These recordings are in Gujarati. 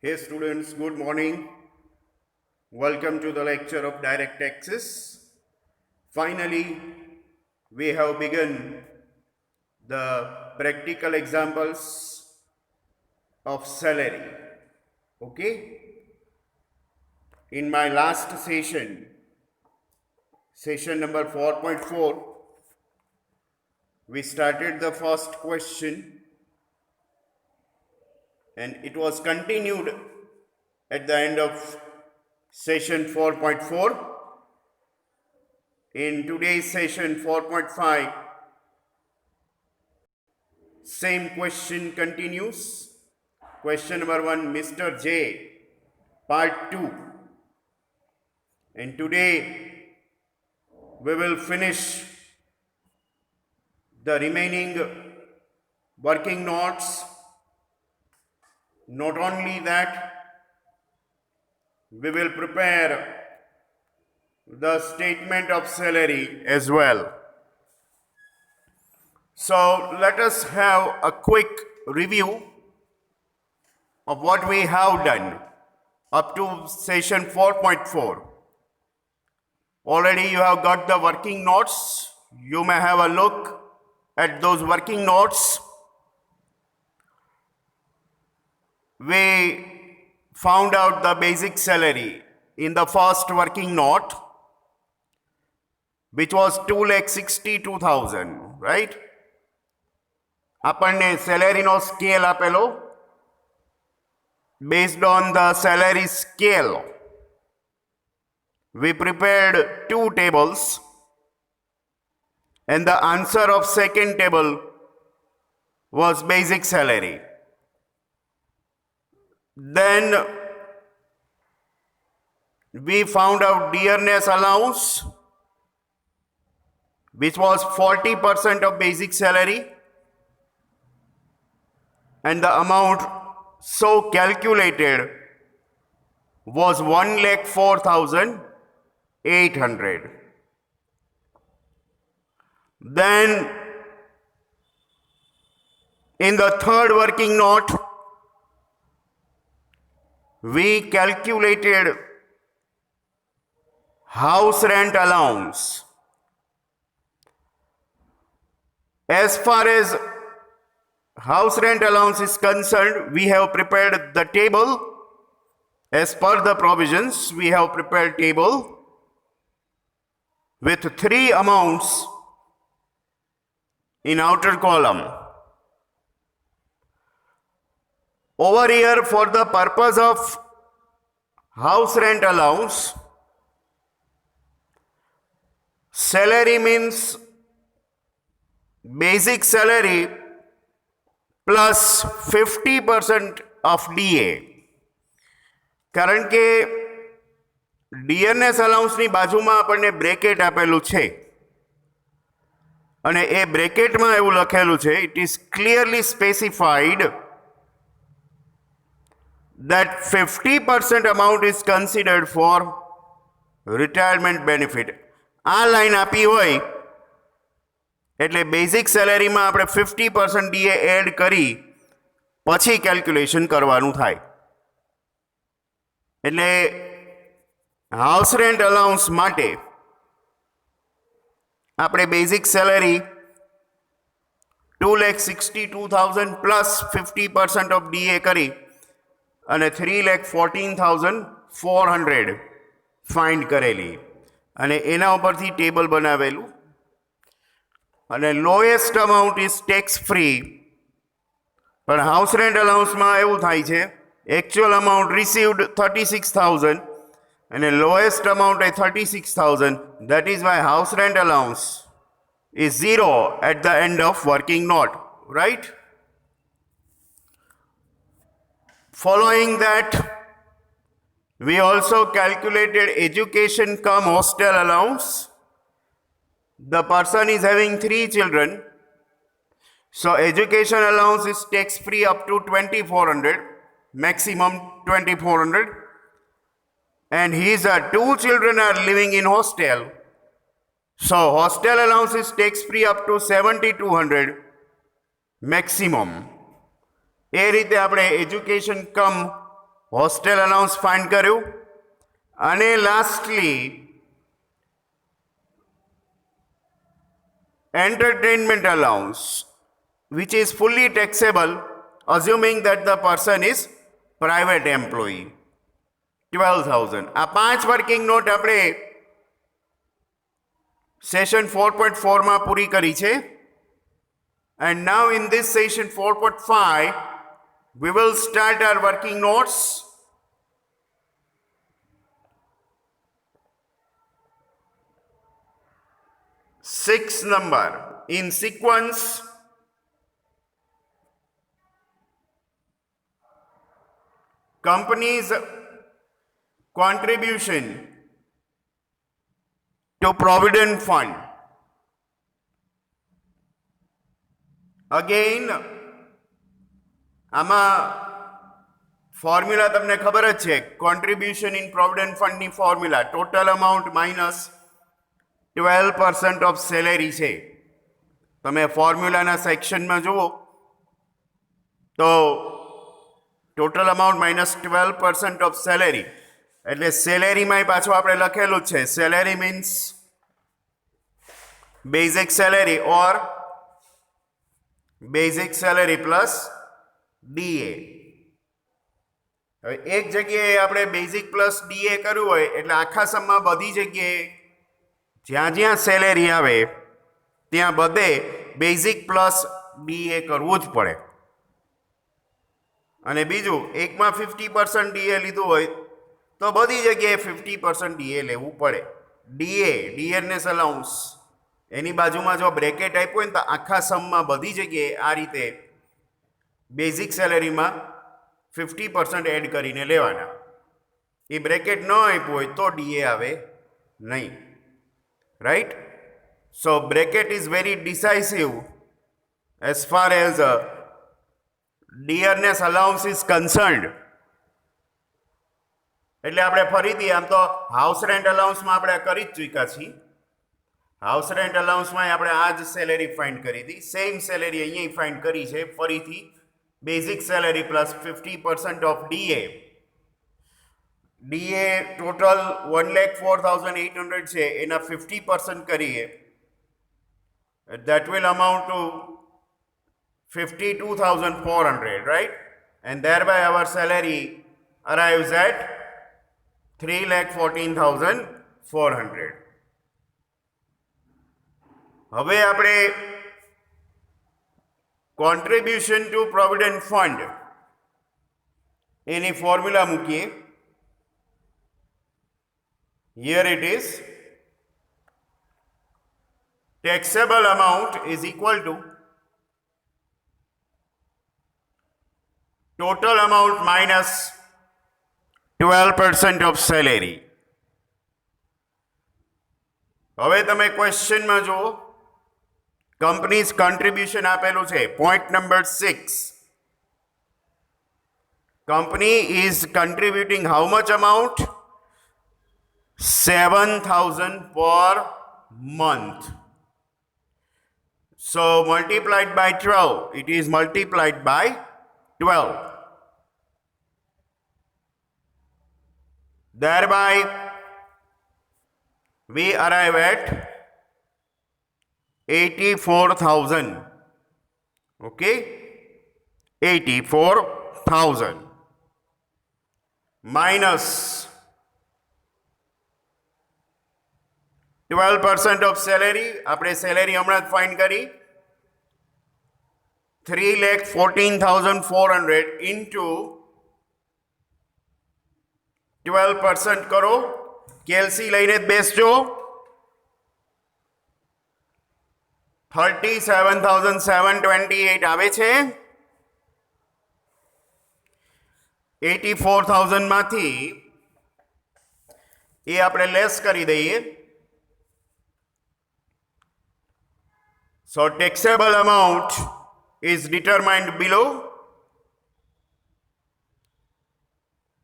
Hey students, good morning. Welcome to the lecture of direct taxes. Finally, we have begun the practical examples of salary. Okay? In my last session, session number 4.4, we started the first question and it was continued at the end of session 4.4. In today's session 4.5, same question continues. Question number 1, Mr. J, part 2. And today we will finish the remaining working notes. Not only that, we will prepare the statement of salary as well. So let us have a quick review of what we have done up to session 4.4. Already you have got the working notes. You may have a look at those working notes. We found out the basic salary in the first working note, which was 2,62,000, right? આપણને સેલેરીનો સ્કેલ આપેલો based on the salary scale. We prepared two tables and the answer of second table was basic salary. Then we found out dearness allowance, which was 40% of basic salary, and the amount so calculated was 1,04,800. Then in the third working note, we calculated house rent allowance. As far as house rent allowance is concerned, we have prepared the table. As per the provisions, we have prepared table with three amounts in outer column. Over here, for the purpose of house rent allowance, salary means basic salary plus 50% of DA. કારણ કે ડીઆરએસ અલાઉન્સની બાજુમાં આપણને બ્રેકેટ આપેલું છે અને એ બ્રેકેટમાં એવું લખેલું છે, it is clearly specified that 50% amount is considered for retirement benefit. આ લાઈન આપી હોય એટલે બેઝિક સેલેરીમાં આપણે 50% ડીએ એડ કરી પછી કેલ્ક્યુલેશન કરવાનું થાય. એટલે હાઉસ રેન્ટ અલાઉન્સ માટે આપણે basic salary 2,62,000 plus 50% of DA કરી અને 3,14,400 ફાઇન્ડ કરેલી અને એના ઉપરથી ટેબલ બનાવેલું. અને lowest amount is tax free. પણ હાઉસ રેન્ટ અલાઉન્સમાં એવું થાય છે, એકચ્યુઅલ અમાઉન્ટ રિસીવ્ડ 36,000 અને લોએસ્ટ અમાઉન્ટ એ 36,000. That is why house rent allowance is 0 at the end of working note, right? Following that, we also calculated education cum hostel allowance. The person is having 3 children, so education allowance is tax free up to 2,400, maximum 2,400, and his 2 children are living in hostel, so hostel allowance is tax free up to 7,200 maximum. એ રીતે આપણે એજ્યુકેશન કમ હોસ્ટેલ અલાઉન્સ ફાઇન્ડ કર્યું અને lastly entertainment allowance which is fully taxable assuming that the person is private employee 12,000. આ 5 વર્કિંગ નોટ આપણે સેશન 4.4 માં પૂરી કરી છે. And now in this session 4.5 we will start our working notes. Sixth number in sequence. Company's contribution to provident fund. Again, આમાં ફોર્મ્યુલા તમને ખબર જ છે. કોન્ટ્રીબ્યુશન ઇન પ્રોવિડન્ટ ફંડની formula total amount minus 12% of salary છે. તમે ફોર્મ્યુલાના સેક્શનમાં જુઓ તો total amount minus 12% of salary એટલે સેલેરીમાં પાછું આપણે લખેલું જ છે. Salary means basic salary or basic salary plus DA. હવે એક જગ્યાએ આપણે બેઝિક પ્લસ ડીએ કરવું હોય એટલે આખા સમમાં બધી જગ્યાએ જ્યાં જ્યાં સેલેરી આવે ત્યાં બધે બેઝિક પ્લસ ડીએ કરવું જ પડે. અને બીજું એકમાં 50% ડીએ લીધું હોય તો બધી જગ્યાએ 50% ડીએ લેવું પડે. ડીએ ડીએનએસ અલાઉન્સ એની બાજુમાં જો બ્રેકેટ આપ્યું હોય ને તો આખા સમમાં બધી જગ્યાએ આ રીતે બેઝિક સેલેરીમાં 50% એડ કરીને લેવાના. એ બ્રેકેટ ન આપ્યું હોય તો ડીએ આવે નહીં. Right? So bracket is very decisive as far as dearness allowance is concerned. એટલે આપણે ફરીથી આમ તો હાઉસ રેન્ટ અલાઉન્સમાં આપણે કરી જ ચૂક્યા છીએ. હાઉસ રેન્ટ અલાઉન્સમાં આપણે આ જ સેલેરી ફાઇન્ડ કરી હતી. સેમ સેલેરી અહીંયા ફાઇન્ડ કરી છે. ફરીથી basic salary plus 50% of DA. DA total 1,04,800 છે, એના 50% કરીએ that will amount to 52,400, right? And thereby our salary arrives at 3,14,400. હવે આપણે કોન્ટ્રીબ્યુશન ટુ પ્રોવિડન્ટ ફંડ એની ફોર્મ્યુલા મૂકીએ. Here it is. Taxable amount is equal to total amount minus 12% of salary. હવે તમે ક્વેશ્ચનમાં જુઓ, કંપનીઝ કોન્ટ્રીબ્યુશન આપેલું છે. Point number 6. Company is contributing how much amount? 7,000 per month. So multiplied by 12, it is multiplied by 12. Thereby we arrive at 84,000. Okay? 84,000 minus 12% of salary. આપણે સેલેરી હમણાં જ ફાઇન્ડ કરી. 3,14,400 into 12% કરો. કેલ્સી લઈને જ બેસજો. 37,728 આવે છે. 84,000 માંથી એ આપણે લેસ કરી દઈએ. So taxable amount is determined below.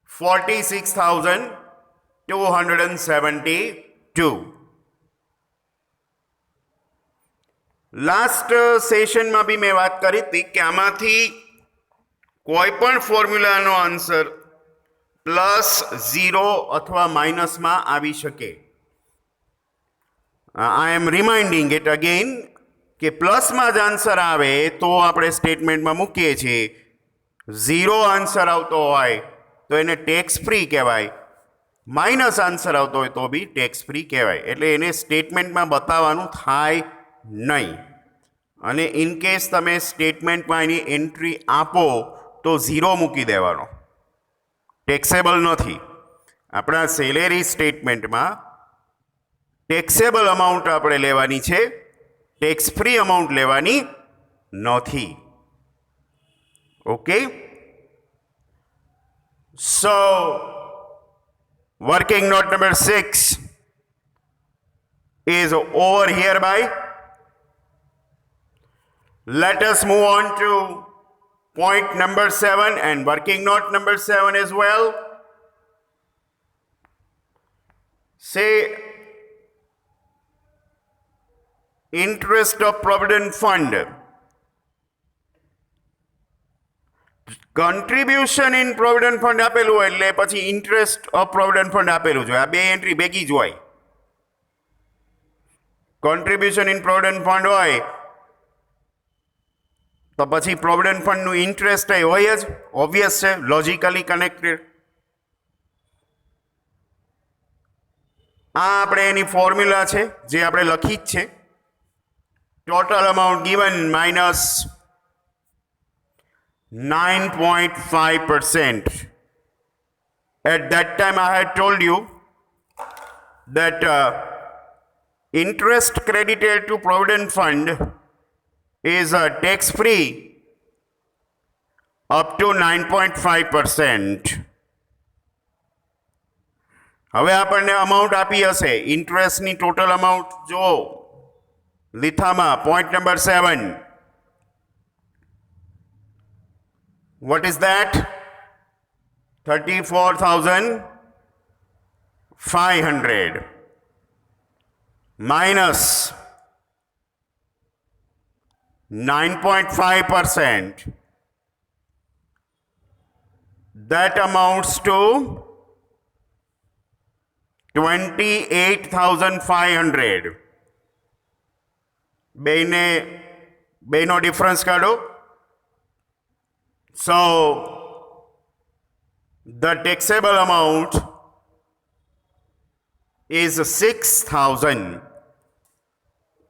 46,272. Last સેશનમાં બી મેં વાત કરી હતી કે આમાંથી કોઈ પણ ફોર્મ્યુલાનો આન્સર +0 अथवा माइनसમાં આવી શકે. I am reminding it again કે પ્લસમાં જ આન્સર આવે તો આપણે સ્ટેટમેન્ટમાં મૂકીએ છીએ. 0 આન્સર આવતો હોય તો એને ટેક્સ ફ્રી કહેવાય, માઇનસ આન્સર આવતો હોય તો બી ટેક્સ ફ્રી કહેવાય. એટલે એને સ્ટેટમેન્ટમાં બતાવવાનું થાય નહીં. અને ઇન કેસ તમે સ્ટેટમેન્ટમાં એની એન્ટ્રી આપો તો 0 મૂકી દેવાનો, ટેક્સેબલ નથી. આપણા સેલેરી સ્ટેટમેન્ટમાં ટેક્સેબલ અમાઉન્ટ આપણે લેવાની છે, ટેક્સ ફ્રી અમાઉન્ટ લેવાની નથી. Okay, so working note number 6 is over hereby. Let us move on to point number 7 and working note number 7 as well. Say interest of provident fund. Contribution in provident fund આપેલું હોય એટલે પછી interest of provident fund આપેલું છે. આ બે એન્ટ્રી ભેગી જ હોય. Contribution in provident fund હોય તો પછી પ્રોવિડન્ટ ફંડનું ઇન્ટરેસ્ટ હોય જ, ઓબ્વિયસ છે, લોજિકલી કનેક્ટેડ. આ આપણે એની ફોર્મ્યુલા છે જે આપણે લખી જ છે. Total amount given minus 9.5%. At that time I had told you that interest credited to provident fund is tax free up to 9.5%. હવે આપણને અમાઉન્ટ આપી હશે ઇન્ટરેસ્ટની ટોટલ અમાઉન્ટ. જો લીથામાં point number 7, what is that? 34,500 minus 9.5%. That amounts to 28,500. બેનો ડિફરન્સ કાઢો. So the taxable amount is 6,000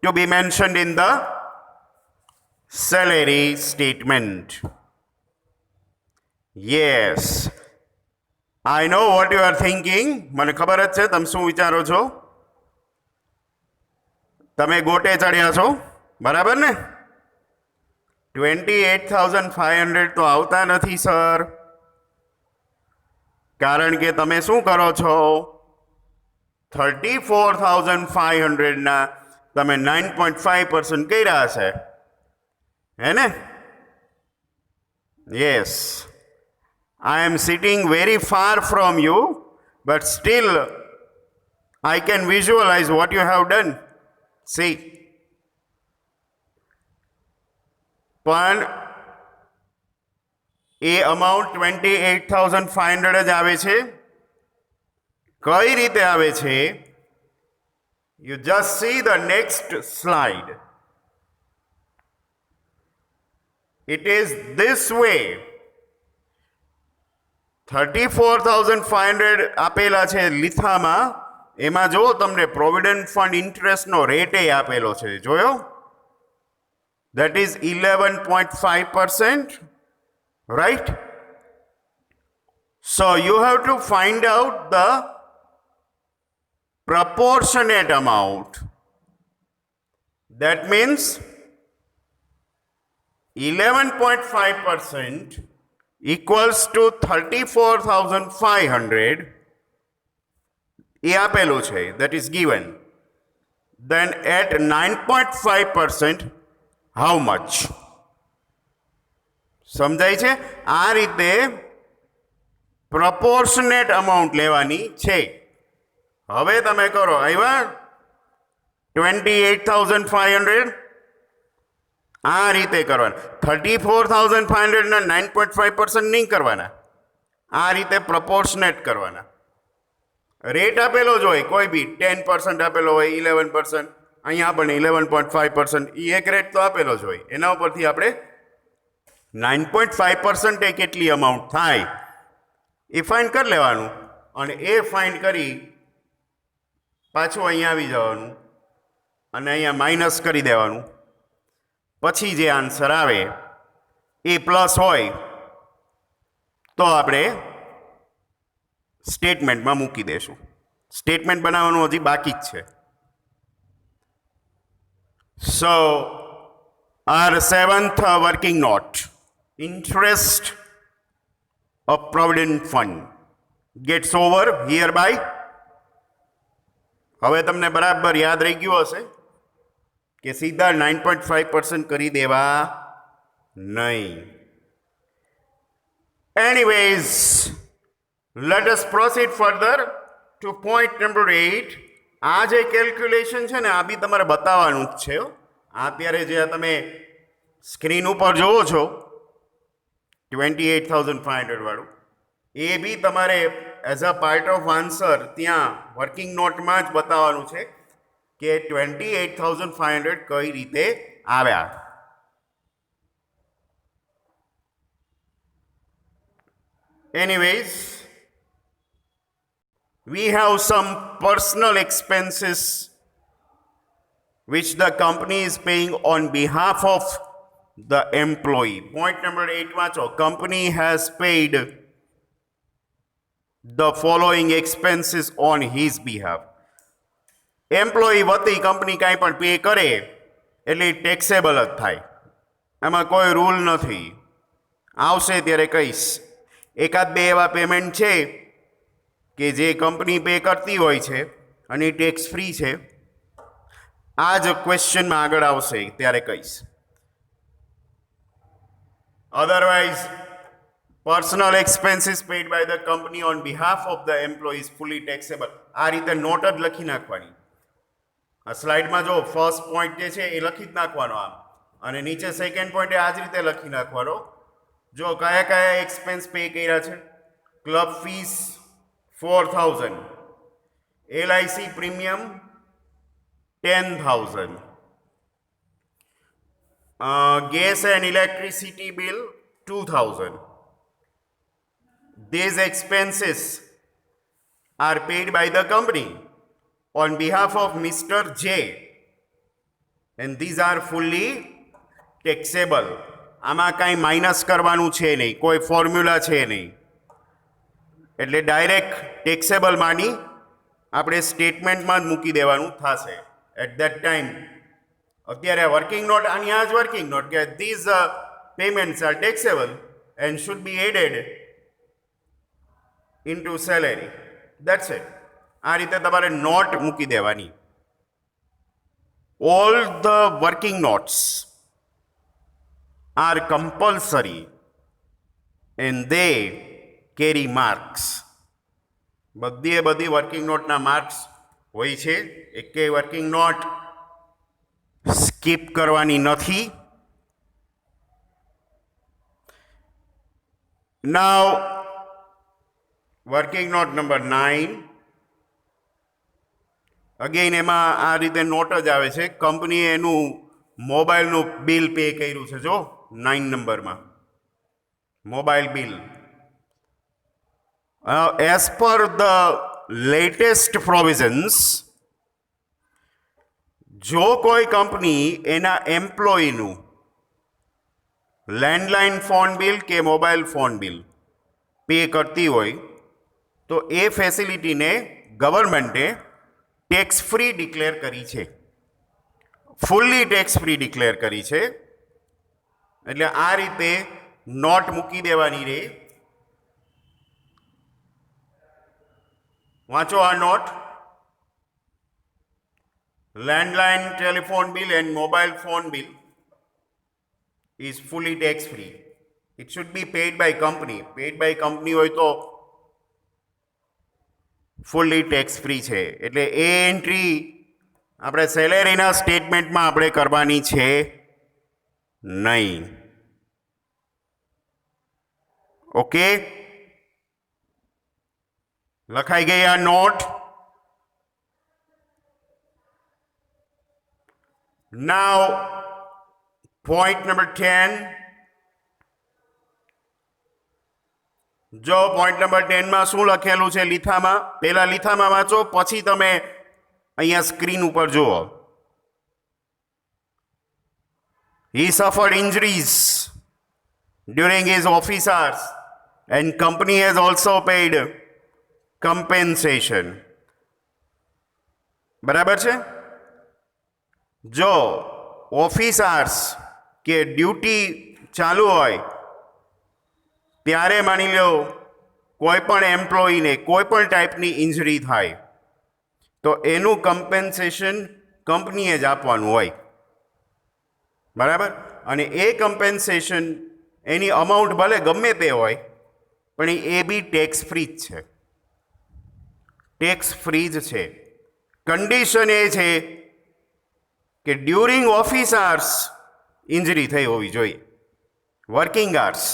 to be mentioned in the salary statement. Yes, I know what you are thinking. મને ખબર જ છે તમે શું વિચારો છો. તમે ગોટે ચડ્યા છો, બરાબર ને? 28,500 તો આવતા નથી સર, કારણ કે તમે શું કરો છો, 34,500 ના તમે 9.5% કર્યા હશે, હે ને? Yes, I am sitting very far from you, but still I can visualize what you have done. See, પણ એ અમાઉન્ટ 28,500 જ આવે છે. કઈ રીતે આવે છે? You just see the next slide. It is this way. 34,500 આપેલા છે લીથામાં, એમાં જો તમને પ્રોવિડન્ટ ફંડ ઇન્ટરેસ્ટનો રેટ આપેલો છે, જોયો? That is 11.5%, right? So you have to find out the proportionate amount. That means 11.5% equals to 34,500. એ આપેલું છે, that is given. Then at 9.5%, how much? સમજાય છે? આ રીતે proportionate amount લેવાની છે. હવે તમે કરો, આવ્યા 28,500, આ રીતે કરવાના. 34,500 ના 9.5% નહીં કરવાના, આ રીતે પ્રપોર્શનેટ કરવાના. રેટ આપેલો જ હોય કોઈ બી 10% આપેલો હોય, 11%, અહીંયા પણ 11.5%, એ એક રેટ તો આપેલો જ હોય. એના ઉપરથી આપણે 9.5% એ કેટલી અમાઉન્ટ થાય એ ફાઇન્ડ કરી લેવાનું અને એ ફાઇન્ડ કરી પાછું અહીંયા આવી જવાનું અને અહીંયા માઇનસ કરી દેવાનું. પછી જે આન્સર આવે એ પ્લસ હોય તો આપણે સ્ટેટમેન્ટમાં મૂકી દેશું. સ્ટેટમેન્ટ બનાવવાનું હજી બાકી જ છે. સો our seventh working note, interest of provident fund gets over hereby. હવે તમને બરાબર યાદ રહી ગયું હશે કે સીધા 9.5% કરી દેવા નહીં. Anyways, let us proceed further to point number 8. આ જે કેલ્ક્યુલેશન છે ને આ બી તમારે બતાવવાનું જ છે. અત્યારે જે તમે સ્ક્રીન ઉપર જોવો છો 28,500 વાળું, એ બી તમારે as a part of answer ત્યાં વર્કિંગ નોટમાં જ બતાવવાનું છે કે 28,500 કઈ રીતે આવ્યા. Anyways, we have some personal expenses which the company is paying on behalf of the employee. Point number 8 વાંચો. Company has paid the following expenses on his behalf. Employee વતી કંપની કાંઈ પણ પે કરે એટલે ટેક્સેબલ જ થાય. એમાં કોઈ રૂલ નથી. આવશે ત્યારે કહીશ. એકાદ બે એવા પેમેન્ટ છે કે જે કંપની પે કરતી હોય છે અને ટેક્સ ફ્રી છે. આ જ ક્વેશ્ચનમાં આગળ આવશે ત્યારે કહીશ. Otherwise personal expenses paid by the company on behalf of the employees fully taxable. આ રીતે નોટ જ લખી નાખવાની. આ સ્લાઇડમાં જો ફર્સ્ટ પોઈન્ટ જે છે એ લખી જ નાખવાનો આમ, અને નીચે સેકન્ડ પોઈન્ટ આ જ રીતે લખી નાખવાનો. જો કયા કયા એક્સપેન્સ પે કર્યા છે. Club fees 4,000, LIC premium 10,000, gas and electricity bill 2,000. These expenses are paid by the company on behalf of Mr. J and these are fully taxable. આમાં કાંઈ માઇનસ કરવાનું છે નહીં, કોઈ ફોર્મ્યુલા છે નહીં, એટલે ડાયરેક્ટ ટેક્સેબલમાંની આપણે સ્ટેટમેન્ટમાં જ મૂકી દેવાનું થશે એટ ધેટ ટાઈમ. અત્યારે વર્કિંગ નોટ આની આ જ વર્કિંગ નોટ કે these payments are taxable and should be added into salary. That's it. આ રીતે તમારે નોટ મૂકી દેવાની. All the working notes are compulsory and they carry marks. બધી વર્કિંગ નોટના માર્ક્સ હોય છે. એકે વર્કિંગ નોટ સ્કીપ કરવાની નથી. Now working note number 9. Again એમાં આ રીતે નોટ જ આવે છે. કંપનીએ એનું મોબાઈલનું બિલ પે કર્યું છે. જો 9 નંબરમાં mobile bill. As per the latest provisions, જો કોઈ કંપની એના એમ્પ્લોયીનું લેન્ડલાઇન ફોન બિલ કે મોબાઈલ ફોન બિલ પે કરતી હોય તો એ ફેસિલિટીને ગવર્મેન્ટે ટેક્સ ફ્રી ડિક્લેર કરી છે. ફુલ્લી ટેક્સ ફ્રી ડિક્લેર કરી છે. એટલે આ રીતે નોટ મૂકી દેવાની રે. વાંચો આ note. Landline telephone bill and mobile phone bill is fully tax free. It should be paid by company. Paid by company હોય તો ફુલ્લી ટેક્સ ફ્રી છે. એટલે એ એન્ટ્રી આપણે સેલેરીના સ્ટેટમેન્ટમાં આપણે કરવાની છે નહીં. ઓકે. લખાઈ ગઈ આ નોટ. Now, point number 10. જો પોઈન્ટ નંબર 10 માં શું લખેલું છે લીથામાં, પહેલા લીથામાં વાંચો, પછી તમે અહીંયા સ્ક્રીન ઉપર જુઓ. He suffered injuries during his office hours and company has also paid compensation. બરાબર છે? જો ઓફિસ આર્સ કે ડ્યુટી ચાલુ હોય ત્યારે માની લો કોઈ પણ એમ્પ્લોયીને કોઈ પણ ટાઈપની ઇન્જરી થાય તો એનું કમ્પેન્સેશન કંપનીએ જ આપવાનું હોય. બરાબર? અને એ કમ્પેન્સેશન એની અમાઉન્ટ ભલે ગમે તે હોય પણ એ બી ટેક્સ ફ્રી જ છે. ટેક્સ ફ્રી જ છે. કન્ડિશન એ છે કે ડ્યુરિંગ ઓફિસ આર્સ ઇન્જરી થઈ હોવી જોઈએ, working hours.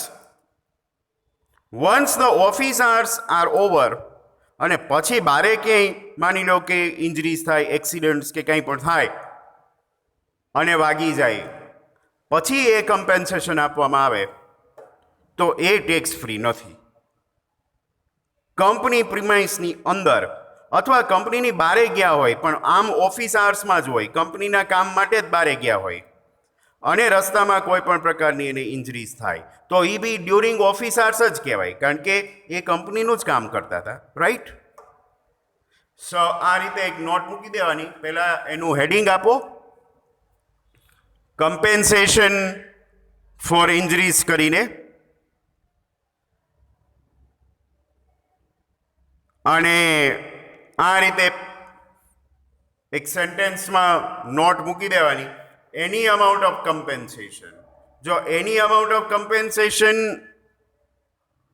Once the office hours are over અને પછી બારે ક્યાંય માની લો કે ઇન્જરીઝ થાય, એક્સિડન્ટ્સ કે કંઈ પણ થાય અને વાગી જાય, પછી એ કમ્પેન્સેશન આપવામાં આવે તો એ ટેક્સ ફ્રી નથી. કંપની પ્રિમાઇસની અંદર અથવા કંપનીની બારે ગયા હોય પણ આમ ઓફિસ આર્સમાં જ હોય, કંપનીના કામ માટે જ બારે ગયા હોય અને રસ્તામાં કોઈ પણ પ્રકારની એને ઇન્જરીઝ થાય તો એ બી ડ્યુરિંગ ઓફિસ આર્સ જ કહેવાય, કારણ કે એ કંપનીનું જ કામ કરતા હતા. રાઈટ? સો આ રીતે એક નોટ મૂકી દેવાની. પહેલા એનું હેડિંગ આપો, કમ્પેન્સેશન ફોર ઇન્જરીઝ કરીને, અને આ રીતે એક સેન્ટેન્સમાં નોટ મૂકી દેવાની. એની અમાઉન્ટ ઓફ કમ્પેન્સેશન. જો એની અમાઉન્ટ ઓફ કમ્પેન્સેશન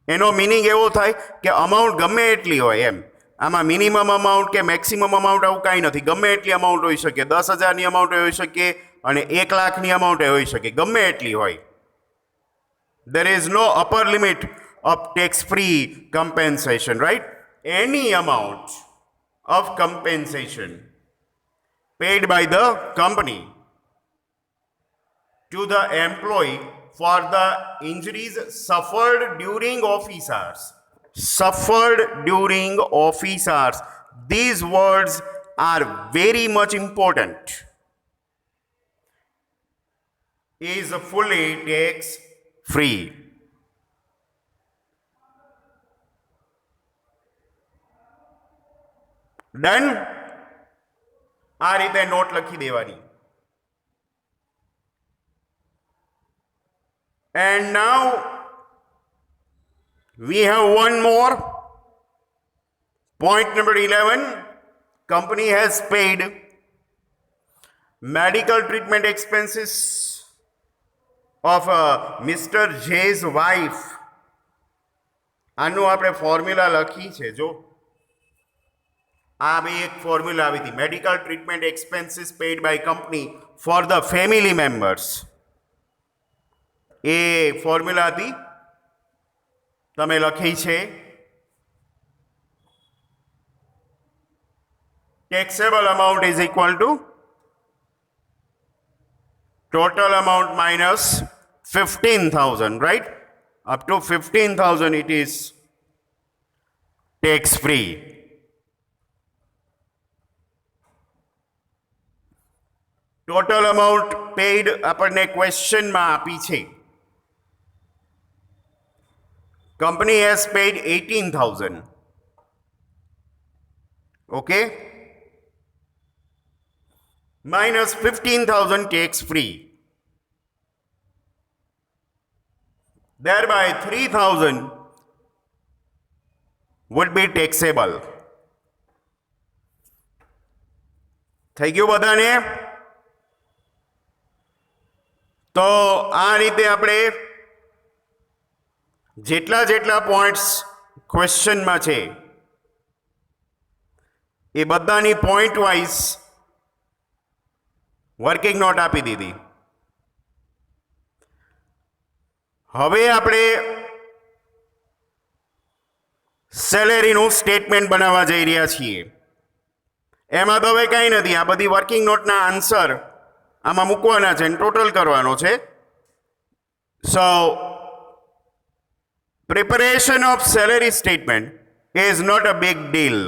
એનો મિનિંગ એવો થાય કે અમાઉન્ટ ગમે એટલી હોય એમ. આમાં મિનિમમ અમાઉન્ટ કે મેક્સિમમ અમાઉન્ટ આવું કાંઈ નથી. ગમે એટલી અમાઉન્ટ હોઈ શકે, 10,000ની અમાઉન્ટ હોઈ શકે અને 1,00,000ની અમાઉન્ટ હોઈ શકે, ગમે એટલી હોય. There is no upper limit of tax-free compensation, right? Any amount of compensation paid by the company to the employee for the injuries suffered during office hours. Suffered during office hours. These words are very much important. Is fully tax free. Done? આ રીતે નોટ લખી દેવાની. And now we have one more. Point number 11. Company has paid medical treatment expenses of Mr. J's wife. આનું આપણે ફોર્મ્યુલા લખી છે જો. આ બી એક ફોર્મ્યુલા આવી હતી. Medical treatment expenses paid by company for the family members. એ ફોર્મ્યુલા હતી, તમે લખી છે. Taxable amount is equal to total amount minus 15,000, right? Up to 15,000 it is tax free. Total amount paid આપણને ક્વેશ્ચનમાં આપી છે. Company has paid 18,000. Okay? Minus 15,000 tax free. Thereby 3,000 would be taxable. થઈ ગયું બધાને? તો આ રીતે આપણે જેટલા જેટલા પોઈન્ટ્સ ક્વેશ્ચનમાં છે એ બધાની પોઈન્ટ વાઇઝ વર્કિંગ નોટ આપી દીધી. હવે આપણે સેલેરીનું સ્ટેટમેન્ટ બનાવવા જઈ રહ્યા છીએ. એમાં તો હવે કંઈ નથી, આ બધી વર્કિંગ નોટના આન્સર આમાં મૂકવાના છે અને ટોટલ કરવાનો છે. સો preparation of salary statement is not a big deal.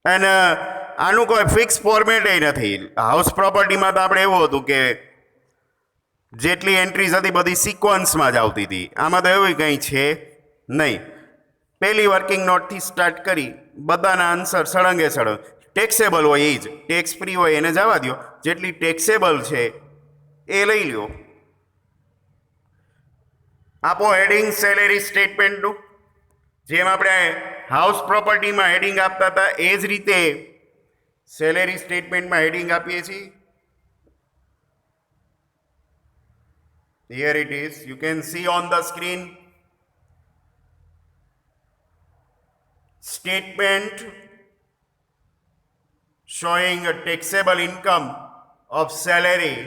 અને આનું કોઈ ફિક્સ ફોર્મેટ નથી. હાઉસ પ્રોપર્ટીમાં તો આપણે એવું હતું કે જેટલી એન્ટ્રીઝ હતી બધી સિક્વન્સમાં જ આવતી હતી. આમાં તો એવું કંઈ છે નહીં. પહેલી વર્કિંગ નોટથી સ્ટાર્ટ કરી બધાના આન્સર સળંગે સળંગ. ટેક્સેબલ હોય એ જ, ટેક્સ ફ્રી હોય એને જવા દો, જેટલી ટેક્સેબલ છે એ લઈ લ્યો. આપો હેડિંગ સેલેરી સ્ટેટમેન્ટનું, જેમ આપણે હાઉસ પ્રોપર્ટીમાં હેડિંગ આપતા હતા એ જ રીતે સેલેરી સ્ટેટમેન્ટમાં હેડિંગ આપીએ છીએ. Here it is, you can see on the screen. Statement showing a taxable income of salary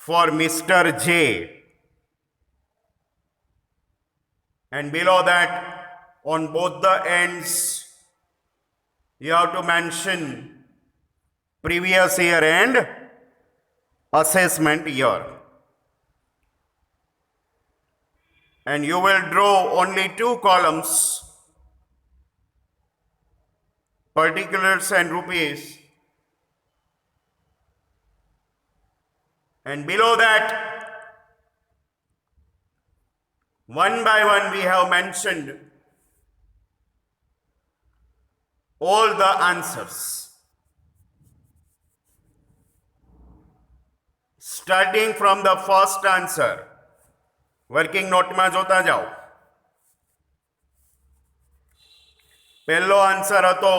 for Mr. J, and below that on both the ends you have to mention previous year and assessment year, and you will draw only 2 columns, particulars and rupees, and below that one by one we have mentioned all the answers, starting from the first answer. Working નોટમાં જોતા જાઓ. પહેલો આન્સર હતો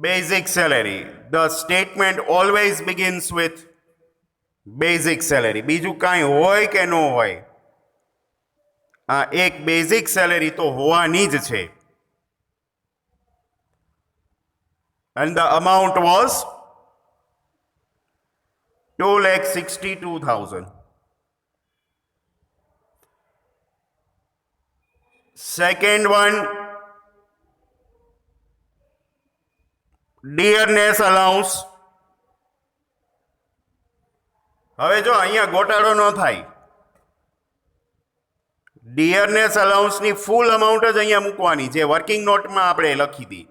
basic salary. The statement always begins with basic salary. બીજું કાંઈ હોય કે ન હોય, આ એક બેઝિક સેલેરી તો હોવાની જ છે. and the amount was 2,62,000. Second one, dearness allowance. હવે જો અહીંયા ગોટાળો ન થાય, ડિયરનેસ અલાઉન્સની ફૂલ અમાઉન્ટ જ અહીંયા મૂકવાની જે વર્કિંગ નોટમાં આપણે લખી હતી.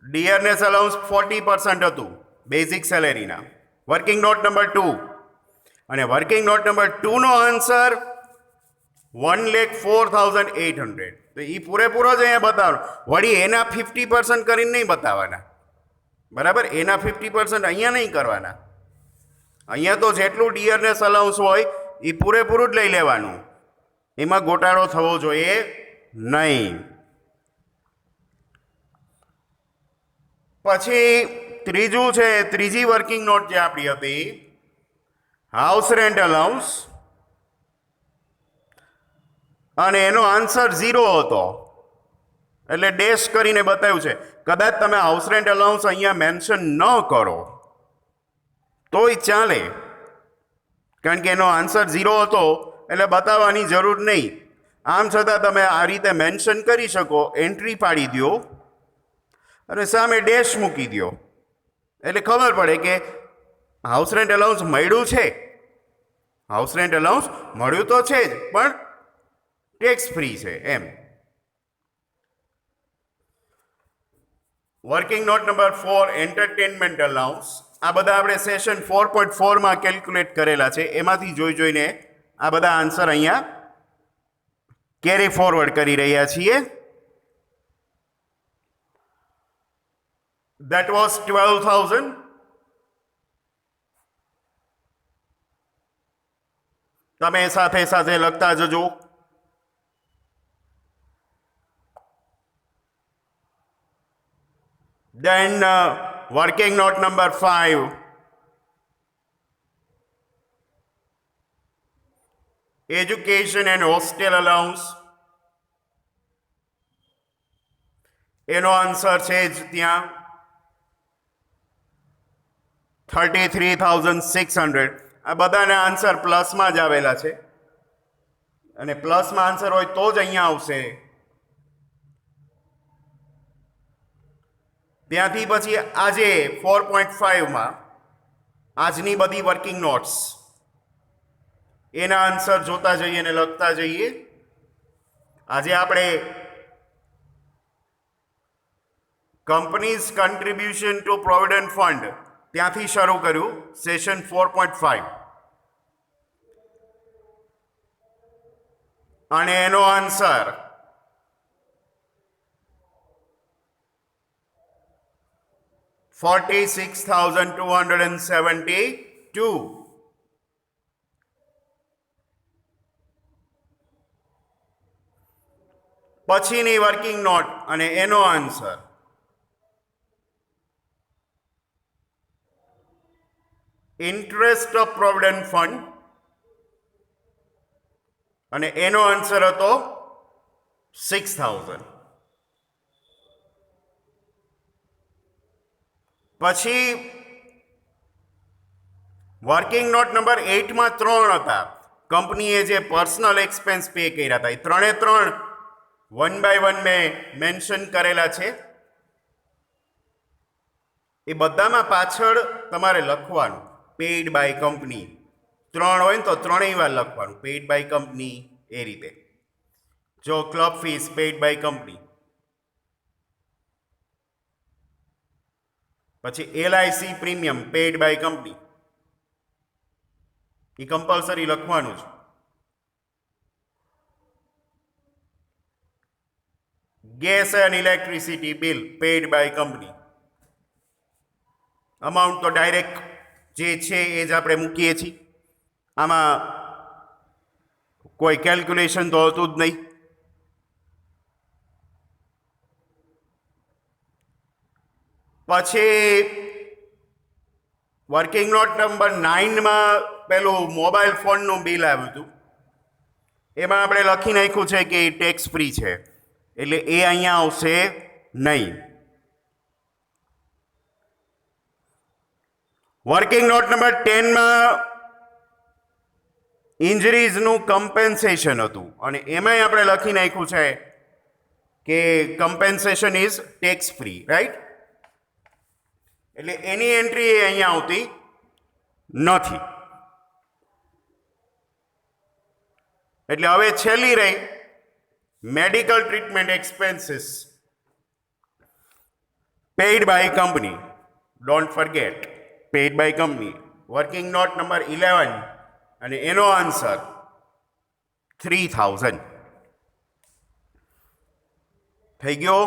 ડિયરનેસ અલાઉન્સ 40% હતું બેઝિક સેલેરીના, વર્કિંગ નોટ નંબર 2. અને વર્કિંગ નોટ નંબર 2 નો આન્સર 1,04,800. તો એ પૂરેપૂરો જ અહીંયા બતાવવાનો. વળી એના 50% કરીને નહીં બતાવવાના, બરાબર? એના 50% અહીંયા નહીં કરવાના. અહીંયા તો જેટલું ડિયરનેસ અલાઉન્સ હોય એ પૂરેપૂરું જ લઈ લેવાનું, એમાં ગોટાળો થવો જોઈએ નહીં. પછી ત્રીજું છે, ત્રીજી વર્કિંગ નોટ જે આપણી હતી, હાઉસ રેન્ટ અલાઉન્સ, અને એનો આન્સર 0 હતો એટલે ડેશ કરીને બતાવ્યું છે. કદાચ તમે હાઉસ રેન્ટ અલાઉન્સ અહીંયા મેન્શન ન કરો તોય ચાલે, કારણ કે એનો આન્સર 0 હતો એટલે બતાવવાની જરૂર નહીં. આમ છતાં તમે આ રીતે મેન્શન કરી શકો, એન્ટ્રી પાડી દો અને સામે ડેશ મૂકી દો એટલે ખબર પડે કે હાઉસ રેન્ટ અલાઉન્સ મળ્યું છે. હાઉસ રેન્ટ અલાઉન્સ મળ્યું તો છે જ, પણ ટેક્સ ફ્રી છે એમ. Working note number 4, entertainment allowance. આ બધા આપણે સેશન 4.4 કેલ્ક્યુલેટ કરેલા છે, એમાંથી જોઈને આ બધા આન્સર અહીંયા કેરી ફોરવર્ડ કરી રહ્યા છીએ. That was 12,000. તમે સાથે સાથે લખતા જજો. Then working note number 5, education and hostel allowance. એનો આન્સર છે જ ત્યાં 33,600. આ બધાના આન્સર પ્લસમાં જ આવેલા છે અને પ્લસમાં આન્સર હોય તો જ અહીંયા આવશે. ત્યાંથી પછી આજે 4.5માં આજની બધી વર્કિંગ નોટ્સ એના આન્સર જોતા જઈએ અને લખતા જઈએ. આજે આપણે companies contribution to provident fund ત્યાંથી શરૂ કર્યું સેશન 4.5 અને એનો આન્સર $46,272. પછીની વર્કિંગ નોટ અને એનો answer interest of provident fund અને એનો આન્સર હતો 6,000. પછી વર્કિંગ નોટ નંબર 8માં 3 હતા. કંપનીએ જે પર્સનલ એક્સપેન્સ પે કર્યા હતા એ 3 1 બાય 1 મેં મેન્શન કરેલા છે. એ બધામાં પાછળ તમારે લખવાનું પેઇડ બાય કંપની. 3 હોય ને તો 3 વાર લખવાનું પેઇડ બાય કંપની એ રીતે. જો club fees paid by company, પછી LIC premium paid by company, એ કમ્પલસરી લખવાનું છે. Gas and electricity bill paid by company. Amount તો ડાયરેક્ટ જે છે એ જ આપણે મૂકીએ છીએ. આમાં કોઈ કેલ્ક્યુલેશન તો હોતું જ નહીં. પછી વર્કિંગ નોટ નંબર 9માં પેલું મોબાઈલ ફોનનું બિલ આવ્યું હતું. એમાં આપણે લખી નાખ્યું છે કે ટેક્સ ફ્રી છે એટલે એ અહીંયા આવશે નહીં. વર્કિંગ નોટ નંબર 10માં ઇન્જરીઝનું કમ્પેન્સેશન હતું અને એમાંય આપણે લખી નાખ્યું છે કે compensation is tax free, right? એટલે એની એન્ટ્રી એ અહીંયા આવતી નથી. એટલે હવે છેલ્લી રહી medical treatment expenses paid by company. Don't forget paid by company. Working note number 11 અને એનો આન્સર 3,000 થઈ ગયો.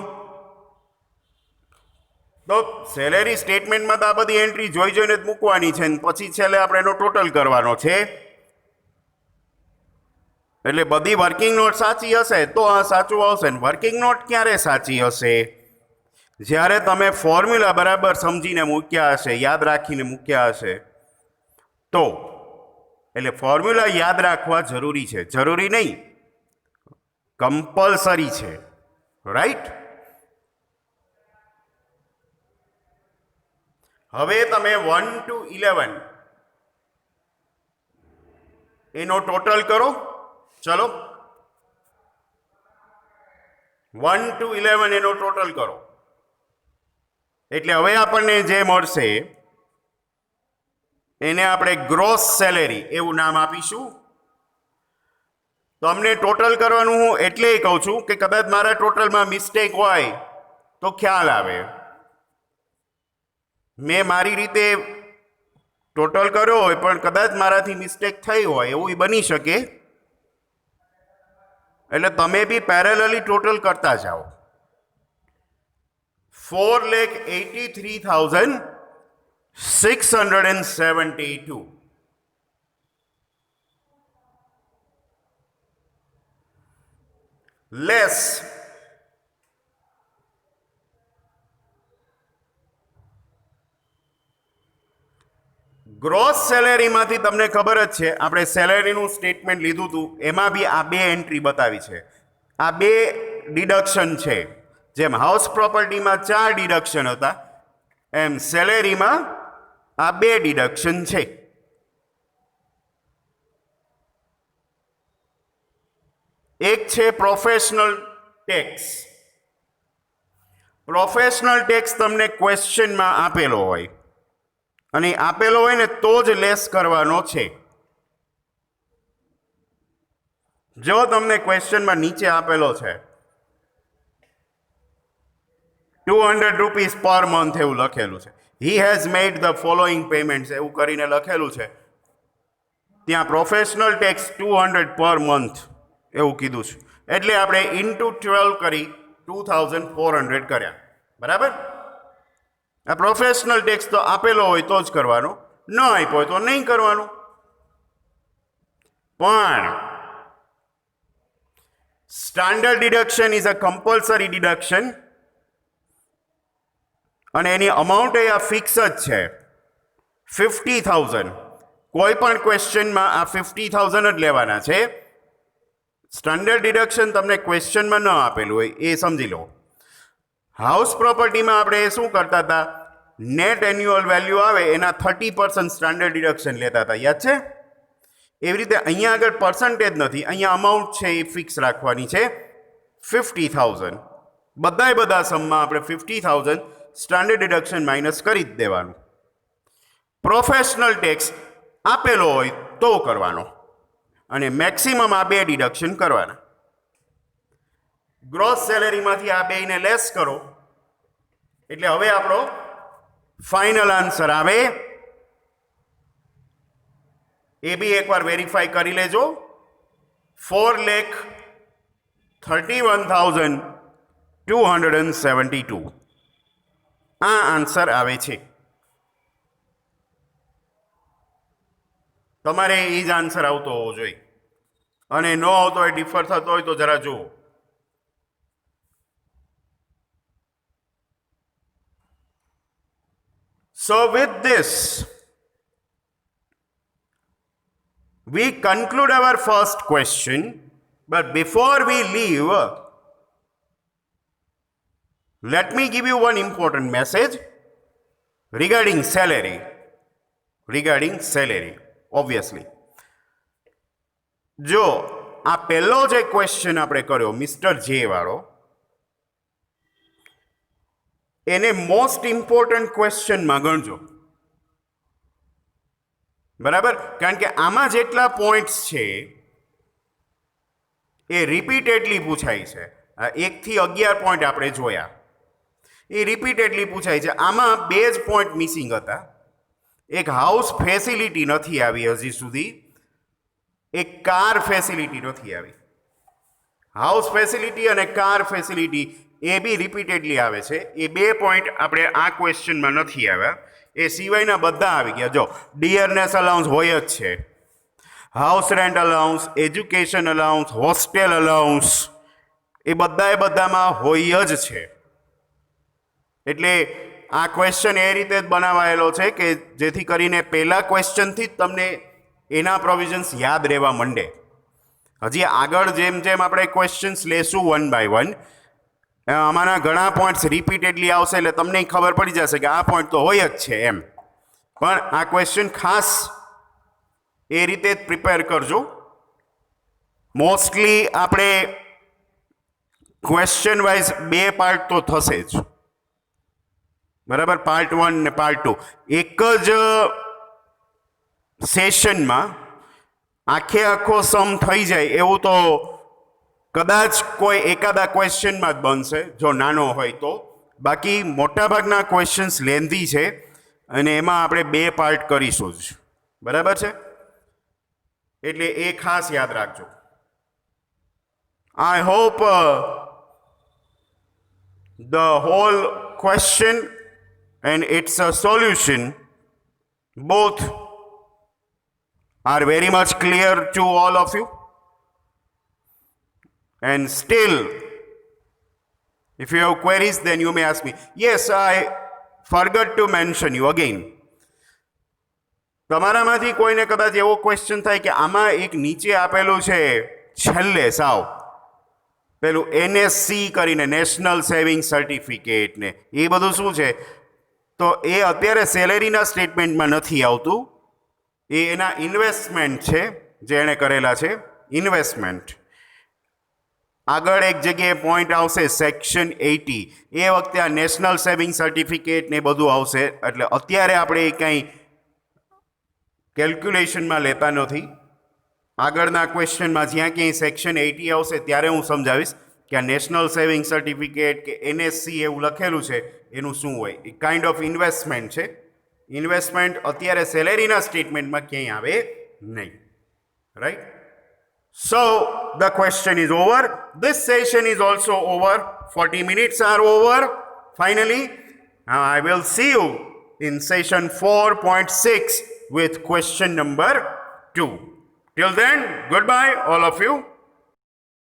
તો સેલેરી સ્ટેટમેન્ટમાં તો આ બધી એન્ટ્રી જોઈને જ મૂકવાની છે ને પછી છેલ્લે આપણે એનો ટોટલ કરવાનો છે. એટલે બધી વર્કિંગ નોટ સાચી હશે તો આ સાચું આવશે ને વર્કિંગ નોટ ક્યારે સાચી હશે? જ્યારે તમે ફોર્મ્યુલા બરાબર સમજીને મૂક્યા હશે, યાદ રાખીને મૂક્યા હશે તો. એટલે ફોર્મ્યુલા યાદ રાખવા જરૂરી છે, જરૂરી નહીં, કમ્પલસરી છે, રાઈટ? હવે તમે 1 to 11 એનો ટોટલ કરો. ચલો 1 to 11 એનો ટોટલ કરો એટલે હવે આપણને જે મળશે એને આપણે ગ્રોસ સેલેરી એવું નામ આપીશું. તો અમને ટોટલ કરવાનું હું એટલે કહું છું કે કદાચ મારા ટોટલમાં મિસ્ટેક હોય તો ખ્યાલ આવે. મેં મારી રીતે ટોટલ કર્યો હોય પણ કદાચ મારાથી મિસ્ટેક થઈ હોય એવું બની શકે. એટલે તમે બી પેરેલલી ટોટલ કરતા જાઓ. 4,83,672 લેસ ગ્રોસ સેલેરીમાંથી તમને ખબર જ છે આપણે સેલેરીનું સ્ટેટમેન્ટ લીધું હતું એમાં બી આ 2 એન્ટ્રી બતાવી છે. આ 2 ડિડક્શન છે. જેમ હાઉસ પ્રોપર્ટીમાં 4 ડિડક્શન હતા એમ સેલેરીમાં આ 2 ડિડક્શન છે. એક છે પ્રોફેશનલ ટેક્સ. પ્રોફેશનલ ટેક્સ તમને ક્વેશ્ચનમાં આપેલો હોય અને આપેલો હોય ને તો જ લેસ કરવાનો છે. જો તમને ક્વેશ્ચનમાં નીચે આપેલો છે 200 રૂપીસ પર મંથ એવું લખેલું છે, he has made the following payments એવું કરીને લખેલું છે, ત્યાં પ્રોફેશનલ ટેક્સ 200 પર મંથ એવું કીધું છે, એટલે આપણે ઇન્ટુ 12 કરી 2400 કર્યા. બરાબર? આ પ્રોફેશનલ ટેક્સ તો આપેલો હોય તો જ કરવાનો, ન આપ્યો હોય તો નહીં કરવાનો. પણ standard deduction is a compulsory deduction અને એની અમાઉન્ટ એ આ ફિક્સ જ છે 50,000. કોઈ પણ ક્વેશ્ચનમાં આ 50,000 જ લેવાના છે. સ્ટાન્ડર્ડ ડિડક્શન તમને ક્વેશ્ચનમાં ન આપેલું હોય એ સમજી લો. હાઉસ પ્રોપર્ટીમાં આપણે શું કરતા હતા, નેટ એન્યુઅલ વેલ્યુ આવે એના 30% સ્ટાન્ડર્ડ ડિડક્શન લેતા હતા, યાદ છે? એવી રીતે અહીંયા આગળ પર્સન્ટેજ નથી, અહીંયા અમાઉન્ટ છે એ ફિક્સ રાખવાની છે 50,000. બધા સમમાં આપણે 50,000 સ્ટાન્ડર્ડ ડિડક્શન માઇનસ કરી જ દેવાનું. પ્રોફેશનલ ટેક્સ આપેલો હોય તો કરવાનો અને મેક્સિમમ આ બે ડિડક્શન કરવાના. ગ્રોસ સેલેરીમાંથી આ બેને લેસ કરો એટલે હવે આપણો ફાઇનલ આન્સર આવે. એ બી એકવાર વેરીફાઈ કરી લેજો. 4,31,272 આ આન્સર આવે છે. તમારે એ જ આન્સર આવતો હોવો જોઈએ અને ન આવતો હોય, ડિફર થતો હોય તો જરા જુઓ. So with this, we conclude our first question, but before we leave, let me give you one important message regarding salary. Obviously. જો આ પહેલો જે ક્વેશ્ચન આપણે કર્યો મિસ્ટર જે વાળો, એને મોસ્ટ ઇમ્પોર્ટન્ટ ક્વેશ્ચનમાં ગણજો. બરાબર? કારણ કે આમાં જેટલા પોઈન્ટ્સ છે એ રિપીટેડલી પૂછાય છે. 1 થી 11 પોઈન્ટ આપણે જોયા, એ રિપીટેડલી પૂછાય છે. આમાં 2 જ પોઈન્ટ મિસિંગ હતા. એક હાઉસ ફેસિલિટી નથી આવી હજી સુધી, એક કાર ફેસિલિટી નથી આવી. હાઉસ ફેસિલિટી અને કાર ફેસિલિટી એ બી રિપીટેડલી આવે છે. એ 2 પોઈન્ટ આપણે આ ક્વેશ્ચનમાં નથી આવ્યા, એ સિવાયના બધા આવી ગયા. જો ડિયરનેસ અલાઉન્સ હોય જ છે, house rent allowance, education allowance, hostel allowance, એ બધામાં હોય જ છે. એટલે આ ક્વેશ્ચન એ રીતે જ બનાવાયેલો છે કે જેથી કરીને પહેલા ક્વેશ્ચનથી જ તમને એના પ્રોવિઝન્સ યાદ રહેવા માંડે. હજી આગળ જેમ જેમ આપણે ક્વેશ્ચન્સ લેશું 1 by 1, આમાંના ઘણા પોઈન્ટ્સ રિપીટેડલી આવશે એટલે તમને ખબર પડી જશે કે આ પોઈન્ટ તો હોય જ છે એમ. પણ આ ક્વેશ્ચન ખાસ એ રીતે જ પ્રિપેર કરજો. મોસ્ટલી આપણે ક્વેશ્ચન વાઇઝ 2 પાર્ટ તો થશે જ. બરાબર? પાર્ટ 1 ને પાર્ટ 2 એક જ સેશનમાં આખો સમ થઈ જાય એવું તો કદાચ કોઈ એકાદા ક્વેશ્ચનમાં જ બનશે જો નાનો હોય તો. બાકી મોટાભાગના ક્વેશ્ચન્સ લેન્ધી છે અને એમાં આપણે 2 પાર્ટ કરીશું જ. બરાબર છે? એટલે એ ખાસ યાદ રાખજો. I hope the whole question and its solution both are very much clear to all of you. And still, if you have queries, then you may ask me. Yes, I forgot to mention you again. તમારામાંથી કોઈને કદાચ એવો ક્વેશ્ચન થાય કે આમાં એક નીચે આપેલું છે છેલ્લે સાવ પેલું NSC કરીને નેશનલ સેવિંગ સર્ટિફિકેટ ને એ બધું શું છે, તો એ અત્યારે સેલેરીના સ્ટેટમેન્ટમાં નથી આવતું. એ એના ઇન્વેસ્ટમેન્ટ છે જે એણે કરેલા છે, ઇન્વેસ્ટમેન્ટ. આગળ એક જગ્યાએ પોઈન્ટ આવશે સેક્શન 80, એ વખતે આ નેશનલ સેવિંગ સર્ટિફિકેટ ને બધું આવશે, એટલે અત્યારે આપણે એ કંઈ કેલ્ક્યુલેશનમાં લેતા નથી. આગળના ક્વેશ્ચનમાં જ્યાં ક્યાંય સેક્શન 80 આવશે ત્યારે હું સમજાવીશ કે આ નેશનલ સેવિંગ સર્ટિફિકેટ કે NSC એવું લખેલું છે એનું શું હોય. એ કાઇન્ડ ઓફ ઇન્વેસ્ટમેન્ટ છે. ઇન્વેસ્ટમેન્ટ અત્યારે સેલેરીના સ્ટેટમેન્ટમાં ક્યાંય આવે નહીં. Right? So the question is over. This session is also over. 40 minutes are over. Finally, I will see you in session 4.6 with question number 2. Till then, goodbye all of you.